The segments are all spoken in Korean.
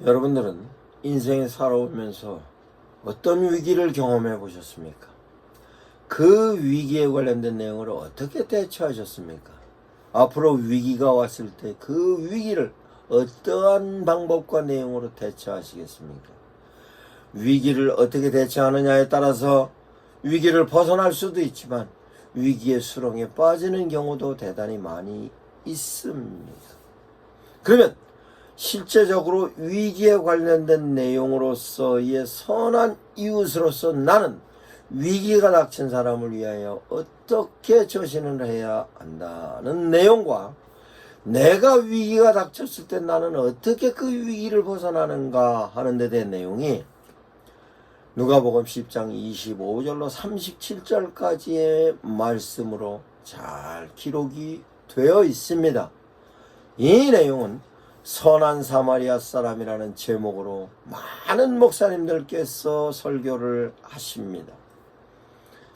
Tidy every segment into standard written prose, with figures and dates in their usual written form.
여러분들은 인생에 살아오면서 어떤 위기를 경험해 보셨습니까? 그 위기에 관련된 내용을 어떻게 대처하셨습니까? 앞으로 위기가 왔을 때 그 위기를 어떠한 방법과 내용으로 대처하시겠습니까? 위기를 어떻게 대처하느냐에 따라서 위기를 벗어날 수도 있지만 위기의 수렁에 빠지는 경우도 대단히 많이 있습니다. 그러면 실제적으로 위기에 관련된 내용으로서의 선한 이웃으로서 나는 위기가 닥친 사람을 위하여 어떻게 처신을 해야 한다는 내용과 내가 위기가 닥쳤을 때 나는 어떻게 그 위기를 벗어나는가 하는 데 대한 내용이 누가복음 10장 25절로 37절까지의 말씀으로 잘 기록이 되어 있습니다. 이 내용은 선한 사마리아 사람이라는 제목으로 많은 목사님들께서 설교를 하십니다.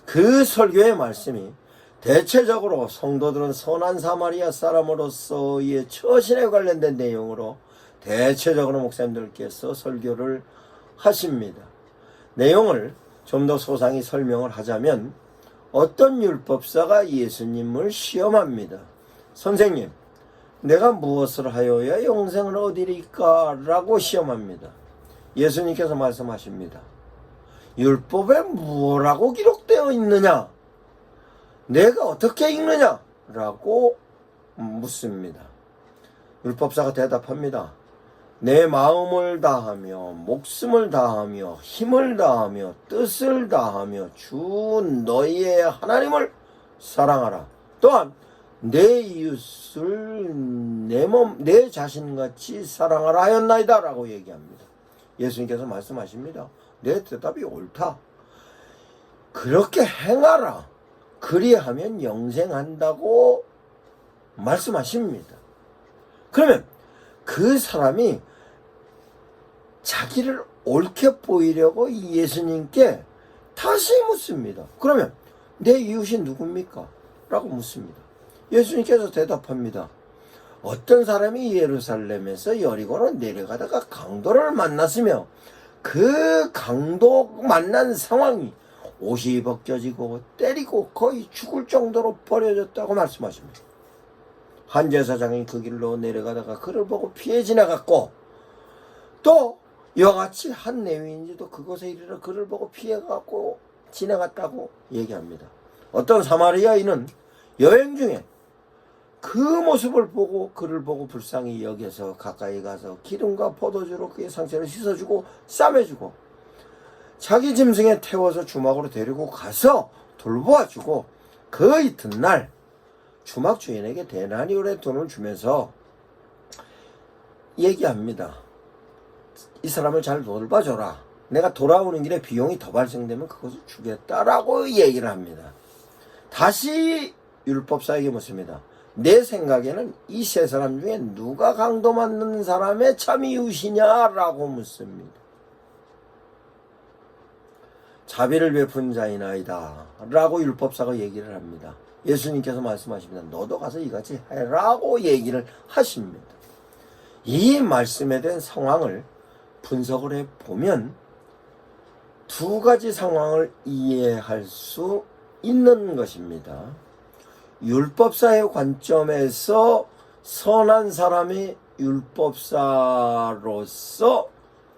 그 설교의 말씀이 대체적으로 성도들은 선한 사마리아 사람으로서의 처신에 관련된 내용으로 대체적으로 목사님들께서 설교를 하십니다. 내용을 좀 더 소상히 설명을 하자면 어떤 율법사가 예수님을 시험합니다. 선생님, 내가 무엇을 하여야 영생을 얻으리까? 라고 시험합니다. 예수님께서 말씀하십니다. 율법에 뭐라고 기록되어 있느냐? 내가 어떻게 읽느냐? 라고 묻습니다. 율법사가 대답합니다. 내 마음을 다하며 목숨을 다하며 힘을 다하며 뜻을 다하며 주 너희의 하나님을 사랑하라. 또한 내 이웃을 내 자신같이 사랑하라 하였나이다 라고 얘기합니다. 예수님께서 말씀하십니다. 내 대답이 옳다. 그렇게 행하라. 그리하면 영생한다고 말씀하십니다. 그러면 그 사람이 자기를 옳게 보이려고 예수님께 다시 묻습니다. 그러면 내 이웃이 누굽니까? 라고 묻습니다. 예수님께서 대답합니다. 어떤 사람이 예루살렘에서 여리고로 내려가다가 강도를 만났으며 그 강도 만난 상황이 옷이 벗겨지고 때리고 거의 죽을 정도로 버려졌다고 말씀하십니다. 한 제사장이 그 길로 내려가다가 그를 보고 피해 지나갔고 또 이와 같이 한 레위인지도 그곳에 이르러 그를 보고 피해가고 지나갔다고 얘기합니다. 어떤 사마리아인은 여행 중에 그 모습을 보고 그를 보고 불쌍히 여겨서 가까이 가서 기름과 포도주로 그의 상처를 씻어주고 싸매주고 자기 짐승에 태워서 주막으로 데리고 가서 돌보아주고 그 이튿날 주막 주인에게 데나리온의 돈을 주면서 얘기합니다. 이 사람을 잘 돌봐줘라. 내가 돌아오는 길에 비용이 더 발생되면 그것을 주겠다라고 얘기를 합니다. 다시 율법사에게 묻습니다. 내 생각에는 이 세 사람 중에 누가 강도 맞는 사람의 참 이웃이냐라고 묻습니다. 자비를 베푼 자이나이다 라고 율법사가 얘기를 합니다. 예수님께서 말씀하십니다. 너도 가서 이같이 해라고 얘기를 하십니다. 이 말씀에 대한 상황을 분석을 해보면 두 가지 상황을 이해할 수 있는 것입니다. 율법사의 관점에서 선한 사람이 율법사로서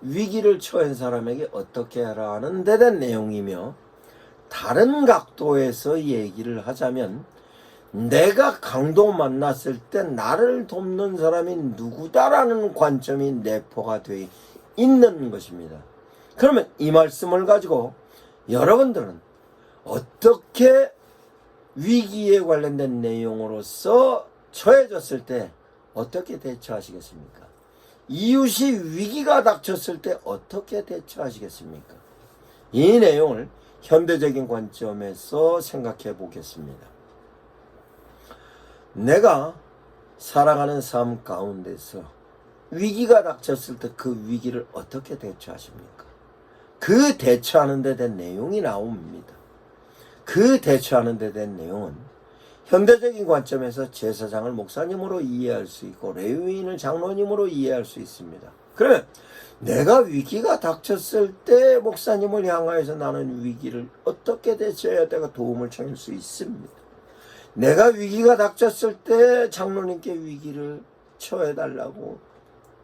위기를 처한 사람에게 어떻게 하라 하는 데 대한 내용이며 다른 각도에서 얘기를 하자면 내가 강도 만났을 때 나를 돕는 사람이 누구다라는 관점이 내포가 되어 있는 것입니다. 그러면 이 말씀을 가지고 여러분들은 어떻게 위기에 관련된 내용으로서 처해졌을 때 어떻게 대처하시겠습니까? 이웃이 위기가 닥쳤을 때 어떻게 대처하시겠습니까? 이 내용을 현대적인 관점에서 생각해 보겠습니다. 내가 살아가는 삶 가운데서 위기가 닥쳤을 때 그 위기를 어떻게 대처하십니까? 그 대처하는 데 대한 내용이 나옵니다. 그 대처하는 데 대한 내용은 현대적인 관점에서 제사장을 목사님으로 이해할 수 있고 레위인을 장로님으로 이해할 수 있습니다. 그러면 내가 위기가 닥쳤을 때 목사님을 향하여서 나는 위기를 어떻게 대처해야 내가 도움을 청할 수 있습니다. 내가 위기가 닥쳤을 때 장로님께 위기를 처해달라고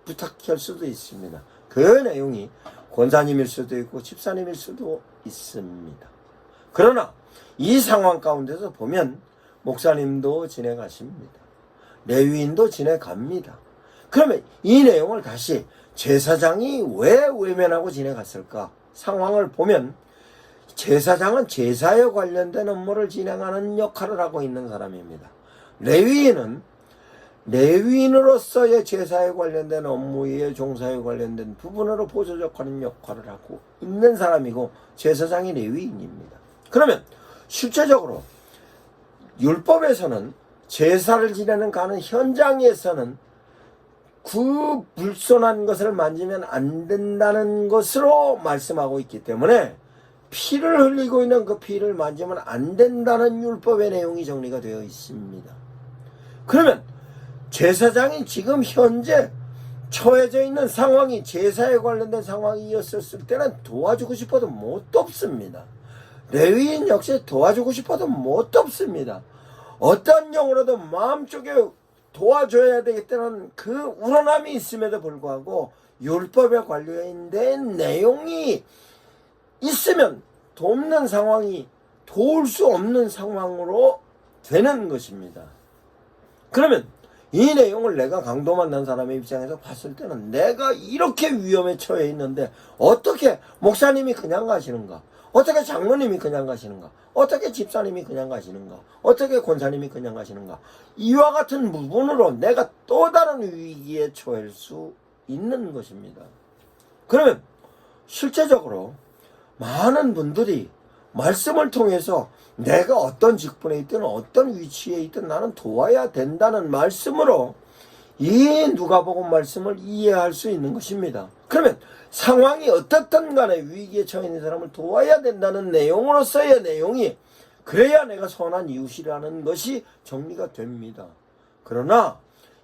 부탁할 수도 있습니다. 그 내용이 권사님일 수도 있고 집사님일 수도 있습니다. 그러나 이 상황 가운데서 보면 목사님도 지내가십니다. 레위인도 지내갑니다. 그러면 이 내용을 다시 제사장이 왜 외면하고 지내갔을까? 상황을 보면 제사장은 제사에 관련된 업무를 진행하는 역할을 하고 있는 사람입니다. 레위인은 레위인으로서의 제사에 관련된 업무에 종사에 관련된 부분으로 보조적하는 역할을 하고 있는 사람이고 제사장이 레위인입니다. 그러면 실제적으로 율법에서는 제사를 지내는 가는 현장에서는 그 불손한 것을 만지면 안 된다는 것으로 말씀하고 있기 때문에 피를 흘리고 있는 그 피를 만지면 안 된다는 율법의 내용이 정리가 되어 있습니다. 그러면 제사장이 지금 현재 처해져 있는 상황이 제사에 관련된 상황이었을 때는 도와주고 싶어도 못 돕습니다. 레위인 역시 도와주고 싶어도 못 돕습니다. 어떤 경우라도 마음속에 도와줘야 되겠다는 그 우러남이 있음에도 불구하고 율법에 관련된 내용이 있으면 돕는 상황이 도울 수 없는 상황으로 되는 것입니다. 그러면 이 내용을 내가 강도 만난 사람의 입장에서 봤을 때는 내가 이렇게 위험에 처해 있는데 어떻게 목사님이 그냥 가시는가? 어떻게 장로님이 그냥 가시는가? 어떻게 집사님이 그냥 가시는가? 어떻게 권사님이 그냥 가시는가? 이와 같은 부분으로 내가 또 다른 위기에 처할 수 있는 것입니다. 그러면 실제적으로 많은 분들이 말씀을 통해서 내가 어떤 직분에 있든 어떤 위치에 있든 나는 도와야 된다는 말씀으로 이 누가복음 말씀을 이해할 수 있는 것입니다. 그러면 상황이 어떻든 간에 위기에 처해 있는 사람을 도와야 된다는 내용으로서의 내용이 그래야 내가 선한 이웃이라는 것이 정리가 됩니다. 그러나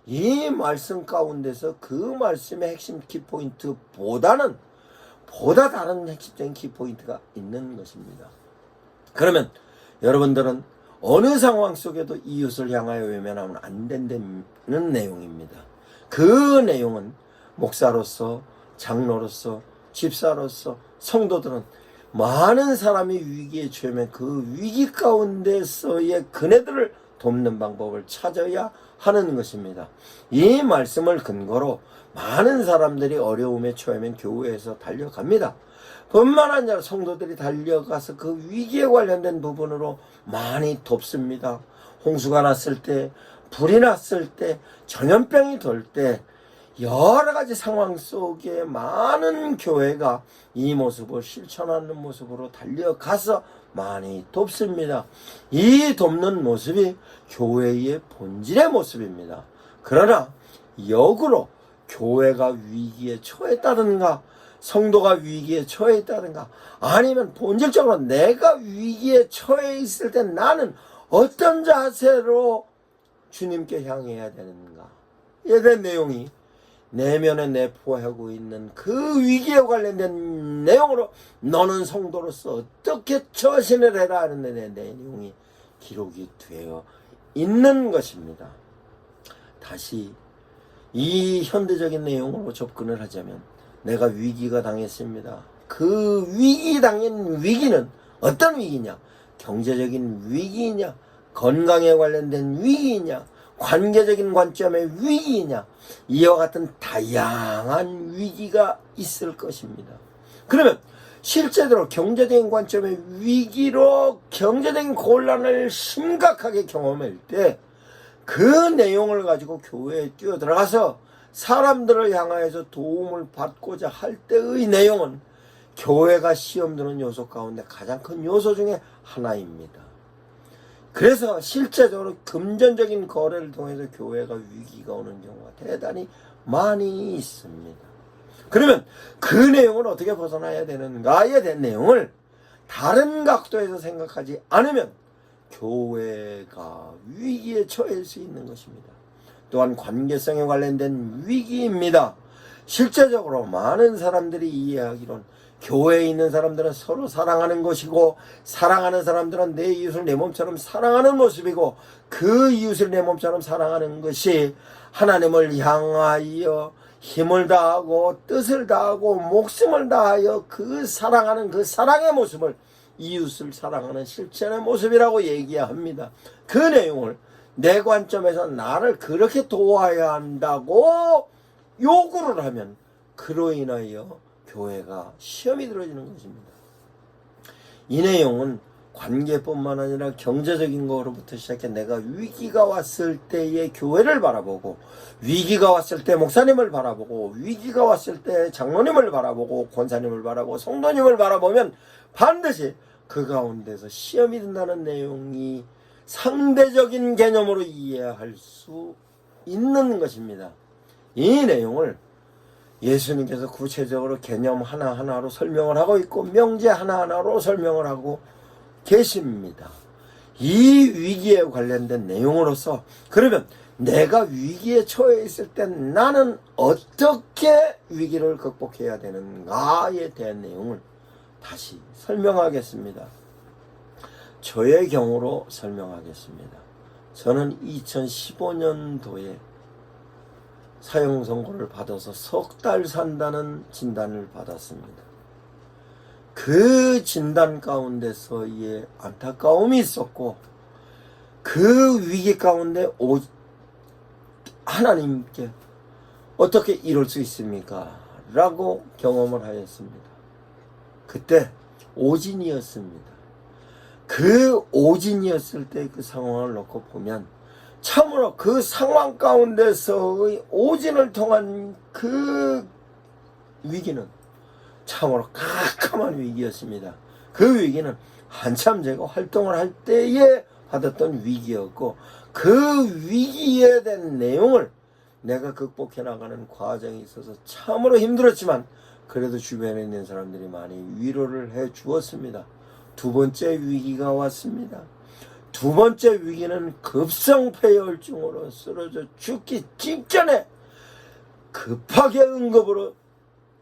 이 말씀 가운데서 그 말씀의 핵심 키포인트보다는 보다 다른 핵심적인 키포인트가 있는 것입니다. 그러면 여러분들은 어느 상황 속에도 이웃을 향하여 외면하면 안 된다는 내용입니다. 그 내용은 목사로서 장로로서 집사로서 성도들은 많은 사람이 위기에 처하면 그 위기 가운데서의 그네들을 돕는 방법을 찾아야 하는 것입니다. 이 말씀을 근거로 많은 사람들이 어려움에 처하면 교회에서 달려갑니다. 뿐만 아니라 성도들이 달려가서 그 위기에 관련된 부분으로 많이 돕습니다. 홍수가 났을 때, 불이 났을 때, 전염병이 돌 때 여러 가지 상황 속에 많은 교회가 이 모습을 실천하는 모습으로 달려가서 많이 돕습니다. 이 돕는 모습이 교회의 본질의 모습입니다. 그러나 역으로 교회가 위기에 처했다든가 성도가 위기에 처해 있다든가 아니면 본질적으로 내가 위기에 처해 있을 때 나는 어떤 자세로 주님께 향해야 되는가 에 대한 내용이 내면에 내포하고 있는 그 위기에 관련된 내용으로 너는 성도로서 어떻게 처신을 해라 하는 데 대한 내용이 기록이 되어 있는 것입니다. 다시 이 현대적인 내용으로 접근을 하자면 내가 위기가 당했습니다. 그 위기 당한 위기는 어떤 위기냐? 경제적인 위기이냐? 건강에 관련된 위기이냐? 관계적인 관점의 위기이냐? 이와 같은 다양한 위기가 있을 것입니다. 그러면 실제로 경제적인 관점의 위기로 경제적인 곤란을 심각하게 경험할 때 그 내용을 가지고 교회에 뛰어들어가서 사람들을 향하여서 도움을 받고자 할 때의 내용은 교회가 시험 드는 요소 가운데 가장 큰 요소 중에 하나입니다. 그래서 실제적으로 금전적인 거래를 통해서 교회가 위기가 오는 경우가 대단히 많이 있습니다. 그러면 그 내용을 어떻게 벗어나야 되는가에 대한 내용을 다른 각도에서 생각하지 않으면 교회가 위기에 처할 수 있는 것입니다. 또한 관계성에 관련된 위기입니다. 실제적으로 많은 사람들이 이해하기론 교회에 있는 사람들은 서로 사랑하는 것이고, 사랑하는 사람들은 내 이웃을 내 몸처럼 사랑하는 모습이고, 그 이웃을 내 몸처럼 사랑하는 것이 하나님을 향하여 힘을 다하고 뜻을 다하고 목숨을 다하여 그 사랑하는 그 사랑의 모습을, 이웃을 사랑하는 실천의 모습이라고 얘기합니다. 그 내용을 내 관점에서 나를 그렇게 도와야 한다고 요구를 하면 그로 인하여 교회가 시험이 들어지는 것입니다. 이 내용은 관계뿐만 아니라 경제적인 거로부터 시작해 내가 위기가 왔을 때의 교회를 바라보고, 위기가 왔을 때 목사님을 바라보고, 위기가 왔을 때 장로님을 바라보고, 권사님을 바라보고, 성도님을 바라보면 반드시 그 가운데서 시험이 든다는 내용이 상대적인 개념으로 이해할 수 있는 것입니다. 이 내용을 예수님께서 구체적으로 개념 하나하나로 설명을 하고 있고, 명제 하나하나로 설명을 하고 계십니다. 이 위기에 관련된 내용으로서, 그러면 내가 위기에 처해 있을 때 나는 어떻게 위기를 극복해야 되는가에 대한 내용을 다시 설명하겠습니다. 저의 경우로 설명하겠습니다. 저는 2015년도에 사형 선고를 받아서 석 달 산다는 진단을 받았습니다. 그 진단 가운데서의 안타까움이 있었고, 그 위기 가운데 하나님께 어떻게 이룰 수 있습니까? 라고 경험을 하였습니다. 그때 오진이었습니다. 그 오진이었을 때 그 상황을 놓고 보면 참으로 그 상황 가운데서의 오진을 통한 그 위기는 참으로 깜깜한 위기였습니다. 그 위기는 한참 제가 활동을 할 때에 받았던 위기였고, 그 위기에 대한 내용을 내가 극복해 나가는 과정에 있어서 참으로 힘들었지만 그래도 주변에 있는 사람들이 많이 위로를 해 주었습니다. 두 번째 위기가 왔습니다. 두 번째 위기는 급성폐혈증으로 쓰러져 죽기 직전에 급하게 응급으로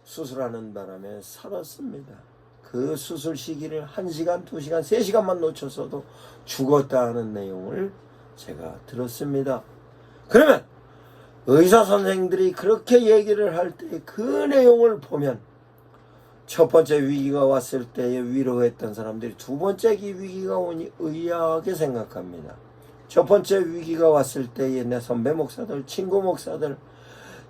수술하는 바람에 살았습니다. 그 수술 시기를 1시간, 2시간, 3시간만 놓쳤어도 죽었다는 내용을 제가 들었습니다. 그러면 의사 선생들이 그렇게 얘기를 할 때 그 내용을 보면 첫 번째 위기가 왔을 때에 위로했던 사람들이 두 번째 위기가 오니 의아하게 생각합니다. 첫 번째 위기가 왔을 때에 내 선배 목사들, 친구 목사들,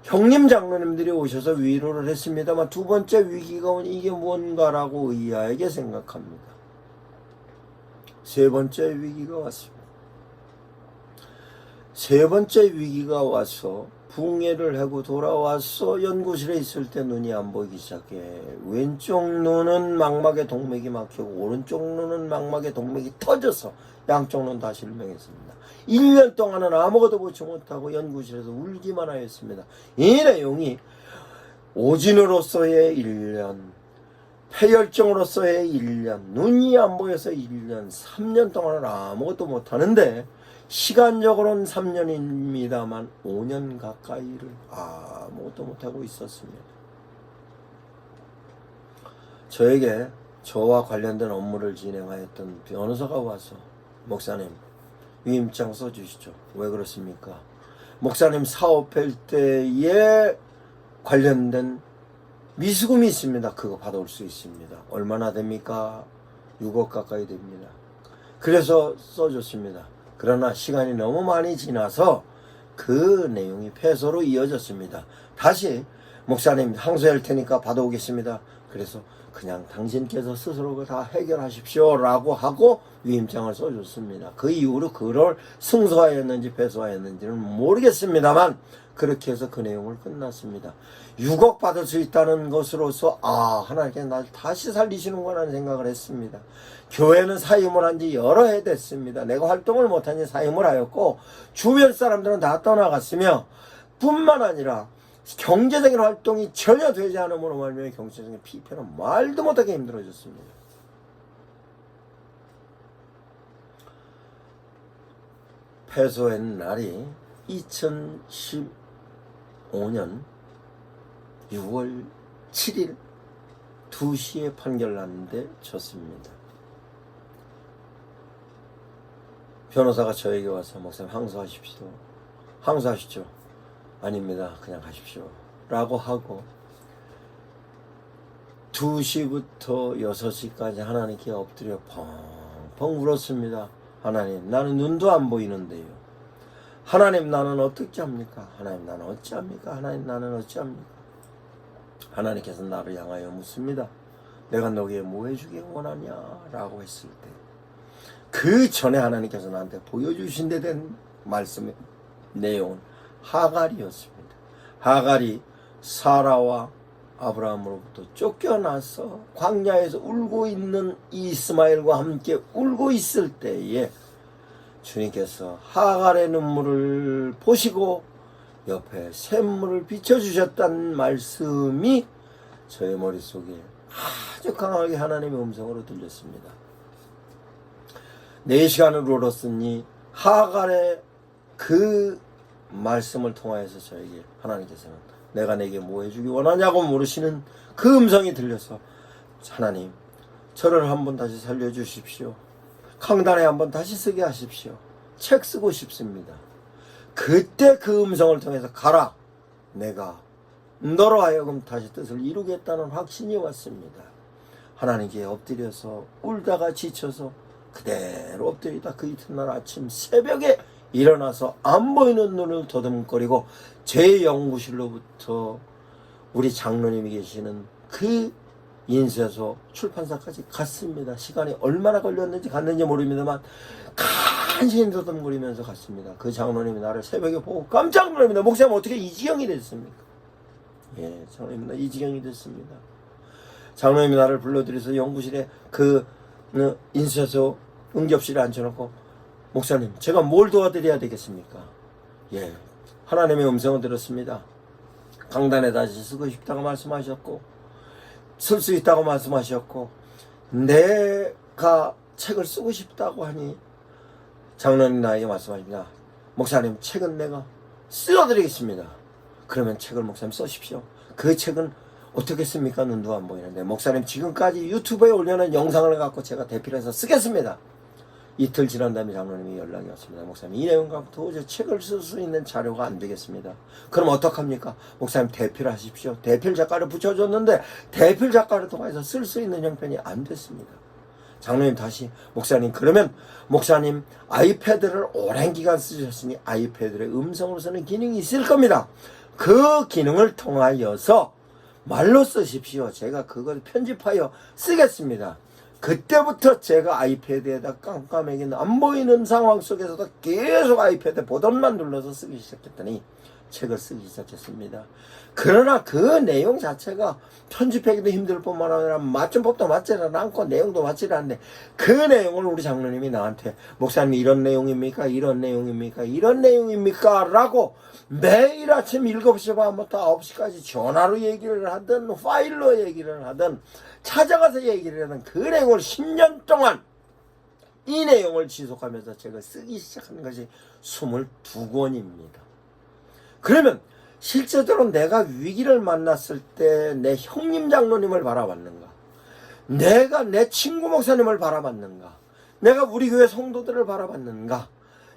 형님 장로님들이 오셔서 위로를 했습니다만, 두 번째 위기가 오니 이게 뭔가라고 의아하게 생각합니다. 세 번째 위기가 왔습니다. 세 번째 위기가 와서 붕해를 하고 돌아와서 연구실에 있을 때 눈이 안 보이기 시작해. 왼쪽 눈은 망막에 동맥이 막히고 오른쪽 눈은 망막에 동맥이 터져서 양쪽 눈 다 실명했습니다. 1년 동안은 아무것도 보지 못하고 연구실에서 울기만 하였습니다. 이 내용이 오진으로서의 1년, 폐혈증으로서의 1년, 눈이 안 보여서 1년, 3년 동안은 아무것도 못하는데, 시간적으로는 3년입니다만 5년 가까이를 아무것도 못하고 있었습니다. 저에게 저와 관련된 업무를 진행하였던 변호사가 와서, 목사님 위임장 써주시죠. 왜 그렇습니까? 목사님 사업할 때에 관련된 미수금이 있습니다. 그거 받아올 수 있습니다. 얼마나 됩니까? 6억 가까이 됩니다. 그래서 써줬습니다. 그러나 시간이 너무 많이 지나서 그 내용이 패소로 이어졌습니다. 다시 목사님 항소할 테니까 받아오겠습니다. 그래서 그냥 당신께서 스스로 다 해결하십시오 라고 하고 위임장을 써줬습니다. 그 이후로 그걸 승소하였는지 패소하였는지는 모르겠습니다만 그렇게 해서 그 내용을 끝났습니다. 6억 받을 수 있다는 것으로서 하나님께 날 다시 살리시는구나 생각을 했습니다. 교회는 사임을 한 지 여러 해 됐습니다. 내가 활동을 못한 지 사임을 하였고, 주변 사람들은 다 떠나갔으며, 뿐만 아니라 경제적인 활동이 전혀 되지 않음으로 말미암아 경제적인 피폐는 말도 못하게 힘들어졌습니다. 패소한 날이 2015년 6월 7일 2시에 판결 났는데 졌습니다. 변호사가 저에게 와서 목사님 항소하십시오. 항소하시죠. 아닙니다. 그냥 가십시오. 라고 하고 2시부터 6시까지 하나님께 엎드려 펑펑 울었습니다. 하나님, 나는 눈도 안 보이는데요. 하나님, 나는 어떻게 합니까? 하나님, 나는 어찌합니까? 하나님, 나는 어찌합니까? 하나님께서 나를 향하여 묻습니다. 내가 너에게 뭐 해주기 원하냐? 라고 했을 때 그 전에 하나님께서 나한테 보여주신 데 된 말씀의 내용은 하갈이었습니다. 하갈이 사라와 아브라함으로부터 쫓겨나서 광야에서 울고 있는 이스마엘과 함께 울고 있을 때에 주님께서 하갈의 눈물을 보시고 옆에 샘물을 비춰주셨다는 말씀이 저의 머릿속에 아주 강하게 하나님의 음성으로 들렸습니다. 4시간을 울었으니 하갈의 그 말씀을 통하여서 저에게 하나님께서는 내가 내게 뭐 해주기 원하냐고 물으시는 그 음성이 들려서 하나님, 저를 한번 다시 살려주십시오. 강단에 한번 다시 쓰게 하십시오. 책 쓰고 싶습니다. 그때 그 음성을 통해서 가라. 내가 너로 하여금 다시 뜻을 이루겠다는 확신이 왔습니다. 하나님께 엎드려서 울다가 지쳐서 그대로 엎드리다 그 이튿날 아침 새벽에 일어나서 안 보이는 눈을 더듬거리고 제 연구실로부터 우리 장로님이 계시는 그 인쇄소 출판사까지 갔습니다. 시간이 얼마나 걸렸는지 갔는지 모릅니다만 간신히 더듬거리면서 갔습니다. 그 장로님이 나를 새벽에 보고 깜짝 놀랍니다. 목사님, 어떻게 이 지경이 됐습니까? 예, 장로님, 나 이 지경이 됐습니다. 장로님이 나를 불러들여서 연구실에 그 인쇄소 응접실에 앉혀놓고 목사님, 제가 뭘 도와드려야 되겠습니까? 예, 하나님의 음성을 들었습니다. 강단에 다시 쓰고 싶다고 말씀하셨고 쓸 수 있다고 말씀하셨고 내가 책을 쓰고 싶다고 하니 장로님 나에게 말씀하십니다. 목사님, 책은 내가 쓰어드리겠습니다. 그러면 책을 목사님 써십시오. 그 책은 어떻게 씁니까? 눈도 안 보이는데. 목사님, 지금까지 유튜브에 올려놓은 영상을 갖고 제가 대필해서 쓰겠습니다. 이틀 지난 다음에 장로님이 연락이 왔습니다. 목사님, 이 내용 갖고 도저히 책을 쓸 수 있는 자료가 안 되겠습니다. 그럼 어떡합니까? 목사님, 대필하십시오. 대필 작가를 붙여줬는데 대필 작가를 통해서 쓸 수 있는 형편이 안 됐습니다. 장로님 다시, 목사님, 그러면 목사님 아이패드를 오랜 기간 쓰셨으니 아이패드의 음성으로 쓰는 기능이 있을 겁니다. 그 기능을 통하여서 말로 쓰십시오. 제가 그걸 편집하여 쓰겠습니다. 그때부터 제가 아이패드에다 깜깜하게 안 보이는 상황 속에서도 계속 아이패드 보던만 눌러서 쓰기 시작했더니 책을 쓰기 시작했습니다. 그러나 그 내용 자체가 편집하기도 힘들 뿐만 아니라 맞춤법도 맞지를 않고 내용도 맞지를 않는데 그 내용을 우리 장로님이 나한테 목사님 이런 내용입니까? 이런 내용입니까? 이런 내용입니까? 라고 매일 아침 7시 반부터 9시까지 전화로 얘기를 하든 파일로 얘기를 하든 찾아가서 얘기를 하든 그 내용을 10년 동안 이 내용을 지속하면서 제가 쓰기 시작한 것이 22권입니다. 그러면 실제적으로 내가 위기를 만났을 때 내 형님 장로님을 바라봤는가? 내가 내 친구 목사님을 바라봤는가? 내가 우리 교회 성도들을 바라봤는가?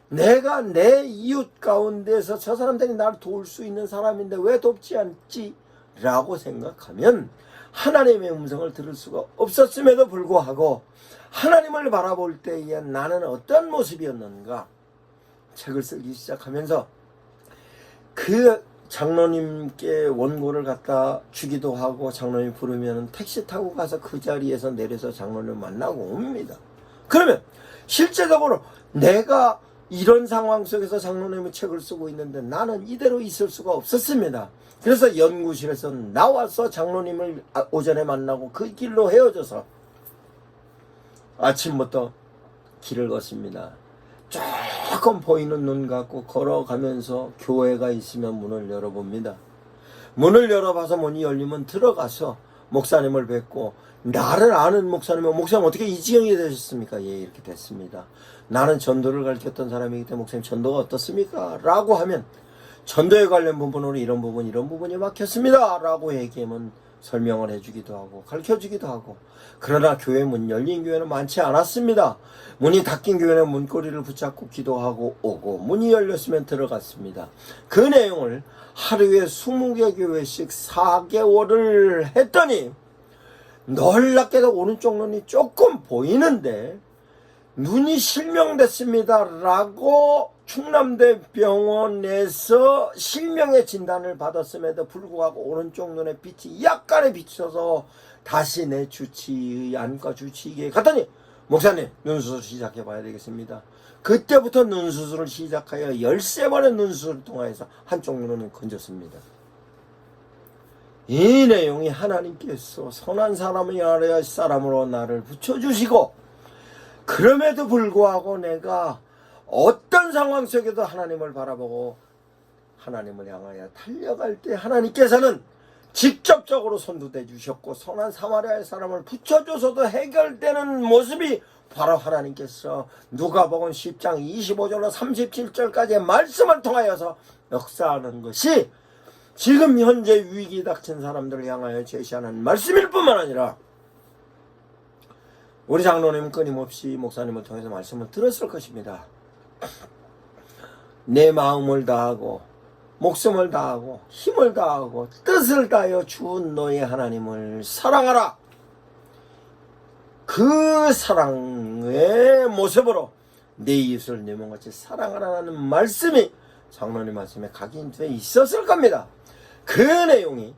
내가 내 이웃 가운데서 저 사람들이 나를 도울 수 있는 사람인데 왜 돕지 않지? 라고 생각하면 하나님의 음성을 들을 수가 없었음에도 불구하고 하나님을 바라볼 때에 나는 어떤 모습이었는가? 책을 쓰기 시작하면서 그 장로님께 원고를 갖다 주기도 하고 장로님 부르면 택시 타고 가서 그 자리에서 내려서 장로님 만나고 옵니다. 그러면 실제적으로 내가 이런 상황 속에서 장로님의 책을 쓰고 있는데 나는 이대로 있을 수가 없었습니다. 그래서 연구실에서 나와서 장로님을 오전에 만나고 그 길로 헤어져서 아침부터 길을 걷습니다. 조금 보이는 눈 갖고 걸어가면서 교회가 있으면 문을 열어봅니다. 문을 열어봐서 문이 열리면 들어가서 목사님을 뵙고, 나를 아는 목사님은, 목사님 어떻게 이 지경이 되셨습니까? 예, 이렇게 됐습니다. 나는 전도를 가르쳤던 사람이기 때문에 목사님 전도가 어떻습니까? 라고 하면, 전도에 관련 부분으로 이런 부분이 막혔습니다. 라고 얘기하면 설명을 해주기도 하고 가르쳐주기도 하고. 그러나 교회 문 열린 교회는 많지 않았습니다. 문이 닫힌 교회는 문고리를 붙잡고 기도하고 오고, 문이 열렸으면 들어갔습니다. 그 내용을 하루에 20개 교회씩 4개월을 했더니 놀랍게도 오른쪽 눈이 조금 보이는데 눈이 실명됐습니다 라고 충남대병원에서 실명의 진단을 받았음에도 불구하고 오른쪽 눈에 빛이 약간의 비쳐서 다시 내 주치의 안과 주치의에 갔더니, 목사님 눈수술 시작해 봐야 되겠습니다. 그때부터 눈수술을 시작하여 13번의 눈수술을 통해서 한쪽 눈은 건졌습니다. 이 내용이 하나님께서 선한 사람이 아래의 사람으로 나를 붙여주시고, 그럼에도 불구하고 내가 어떤 상황 속에도 하나님을 바라보고 하나님을 향하여 달려갈 때 하나님께서는 직접적으로 손도 주셨고, 선한 사마리아의 사람을 붙여줘서도 해결되는 모습이 바로 하나님께서 누가복음 10장 25절로 37절까지의 말씀을 통하여서 역사하는 것이 지금 현재 위기 닥친 사람들을 향하여 제시하는 말씀일 뿐만 아니라, 우리 장로님은 끊임없이 목사님을 통해서 말씀을 들었을 것입니다. 내 마음을 다하고 목숨을 다하고 힘을 다하고 뜻을 다하여 주은 너의 하나님을 사랑하라. 그 사랑의 모습으로 내 이웃을 내 몸같이 사랑하라는 말씀이 장로님 말씀에 각인되어 있었을 겁니다. 그 내용이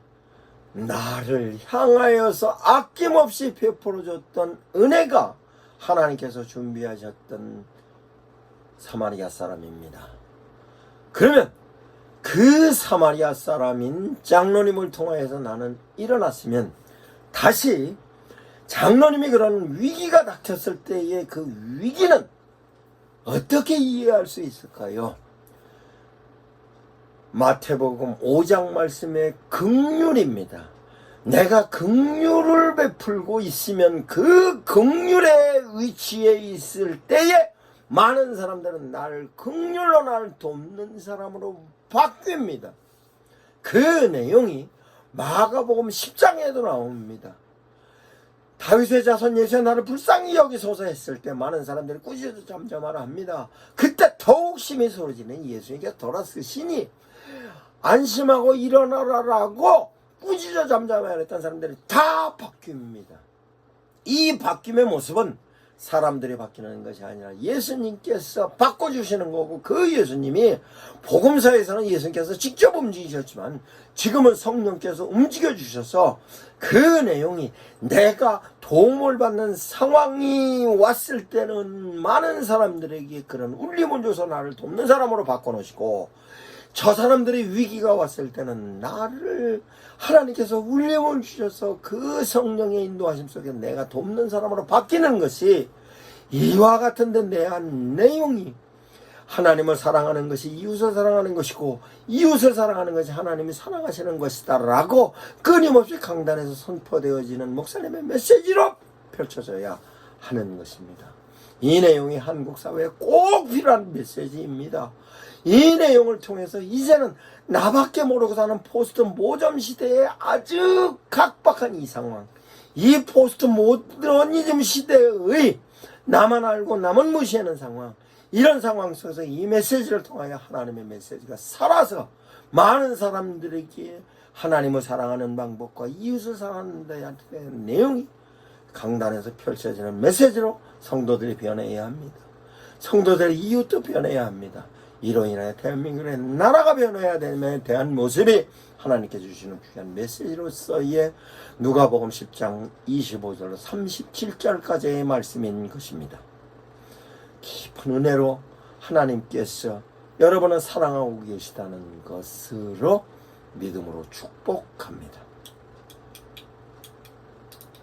나를 향하여서 아낌없이 베풀어줬던 은혜가 하나님께서 준비하셨던 사마리아 사람입니다. 그러면 그 사마리아 사람인 장로님을 통하여서 나는 일어났으면, 다시 장로님이 그런 위기가 닥쳤을 때의 그 위기는 어떻게 이해할 수 있을까요? 마태복음 5장 말씀의 긍휼입니다. 내가 긍휼을 베풀고 있으면 그 긍휼의 위치에 있을 때에 많은 사람들은 나를 긍휼로 나를 돕는 사람으로 바뀝니다. 그 내용이 마가복음 10장에도 나옵니다. 다윗의 자손 예수의 나를 불쌍히 여기소서 했을 때 많은 사람들이 꾸짖어 잠잠하라 합니다. 그때 더욱 심히 소리지는 예수에게 돌아서시니 안심하고 일어나라라고 꾸짖어 잠잠하라 했던 사람들이 다 바뀝니다. 이 바뀜의 모습은 사람들이 바뀌는 것이 아니라 예수님께서 바꿔주시는 거고, 그 예수님이 복음서에서는 예수님께서 직접 움직이셨지만 지금은 성령께서 움직여 주셔서 그 내용이 내가 도움을 받는 상황이 왔을 때는 많은 사람들에게 그런 울림을 줘서 나를 돕는 사람으로 바꿔놓으시고, 저 사람들이 위기가 왔을 때는 나를 하나님께서 울림을 주셔서 그 성령의 인도하심 속에 내가 돕는 사람으로 바뀌는 것이, 이와 같은 데 대한 내용이 하나님을 사랑하는 것이 이웃을 사랑하는 것이고, 이웃을 사랑하는 것이 하나님이 사랑하시는 것이다 라고 끊임없이 강단에서 선포되어지는 목사님의 메시지로 펼쳐져야 하는 것입니다. 이 내용이 한국 사회에 꼭 필요한 메시지입니다. 이 내용을 통해서 이제는 나밖에 모르고 사는 포스트 모점 시대의 아주 각박한 이 상황, 이 포스트 모더니즘 시대의 나만 알고 남은 무시하는 상황, 이런 상황 속에서 이 메시지를 통하여 하나님의 메시지가 살아서 많은 사람들에게 하나님을 사랑하는 방법과 이웃을 사랑하는 데 대한 내용이 강단에서 펼쳐지는 메시지로 성도들이 변해야 합니다. 성도들의 이웃도 변해야 합니다. 이로 인하여 대한민국의 나라가 변해야 됨에 대한 모습이 하나님께 주시는 귀한 메시지로서의 누가복음 10장 25절로 37절까지의 말씀인 것입니다. 깊은 은혜로 하나님께서 여러분을 사랑하고 계시다는 것으로 믿음으로 축복합니다.